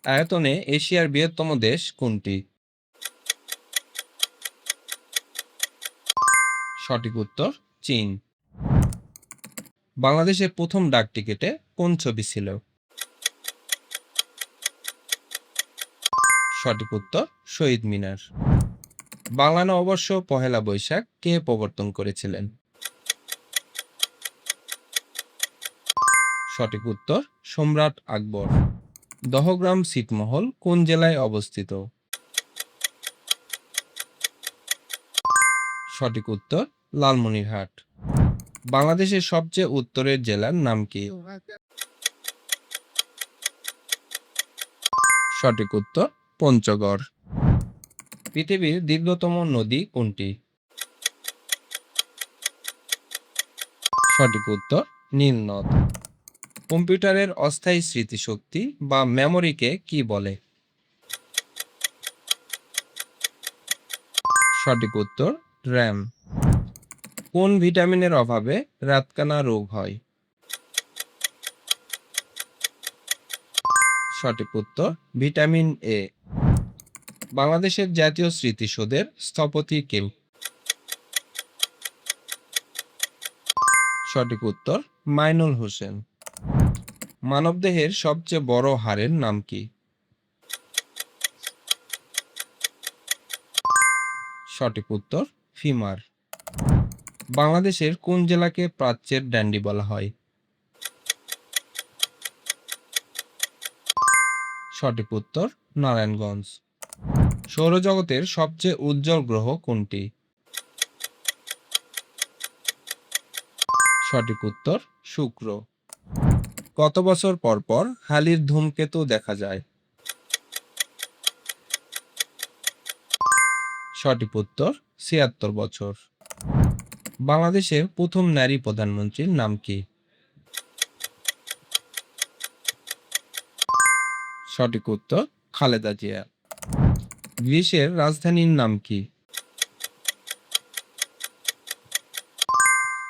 আয়তনে এশিয়ার বৃহত্তম দেশ কোনটি? সঠিক উত্তর চীন। বাংলাদেশের প্রথম ডাক টিকেটে কোন ছবি ছিল? সঠিক উত্তর শহীদ মিনার। বাংলা নববর্ষ পহেলা বৈশাখ কে প্রবর্তন করেছিলেন? সঠিক উত্তর সম্রাট আকবর। দহগ্রাম ছিটমহল কোন জেলায় অবস্থিত? সঠিক উত্তর লালমনিরহাট। বাংলাদেশের সবচেয়ে উত্তরের জেলার নাম কি? সঠিক উত্তর পঞ্চগড়। পৃথিবীর দীর্ঘতম নদী কোনটি? সঠিক উত্তর নীল নদ। কম্পিউটারের অস্থায়ী স্মৃতিশক্তি বা মেমোরিকে কি বলে? সঠিক উত্তর র্যাম। কোন ভিটামিনের অভাবে রাতকানা রোগ হয়? সঠিক উত্তর ভিটামিন এ। বাংলাদেশের জাতীয় স্মৃতিসৌধের স্থপতি কে? সঠিক উত্তর মাইনুল হোসেন। মানবদেহের সবচেয়ে বড় হাড়ের নাম কি? সঠিক উত্তর ফিমার। বাংলাদেশের কোন জেলাকে প্রাচ্যের ড্যান্ডি বলা হয়? সঠিক উত্তর নারায়ণগঞ্জ। সৌরজগতের সবচেয়ে উজ্জ্বল গ্রহ কোনটি? সঠিক উত্তর শুক্র। কত বছর পর পর হালির ধূমকেতু দেখা যায়? সঠিক উত্তর ৭৬ বছর। বাংলাদেশের প্রথম নারী প্রধানমন্ত্রীর নাম কি? সঠিক উত্তর খালেদা জিয়া। গ্রিসের রাজধানীর নাম কি?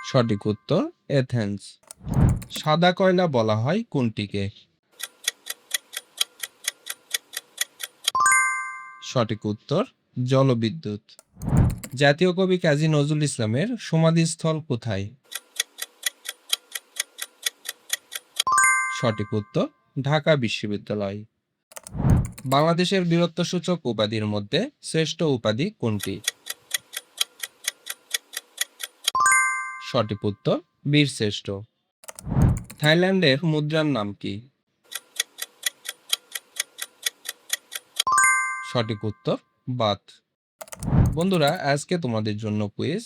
সঠিক উত্তর এথেন্স। সাদা কয়লা বলা হয় কোনটিকে? সঠিক উত্তর জলবিদ্যুৎ। জাতীয় কবি কাজী নজরুল ইসলামের সমাধিস্থল কোথায়? সঠিক উত্তর ঢাকা বিশ্ববিদ্যালয়। বাংলাদেশের বীরত্বসূচক উপাধির মধ্যে শ্রেষ্ঠ উপাধি কোনটি? সঠিক উত্তর বীরশ্রেষ্ঠ। থাইল্যান্ডের মুদ্রার নাম কি? সঠিক উত্তর বাত। বন্ধুরা, আজকে তোমাদের জন্য কুইজ,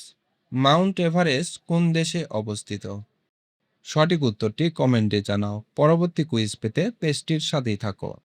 মাউন্ট এভারেস্ট কোন দেশে অবস্থিত? সঠিক উত্তরটি কমেন্টে জানাও। পরবর্তী কুইজ পেতে পেজটির সাথেই থাকো।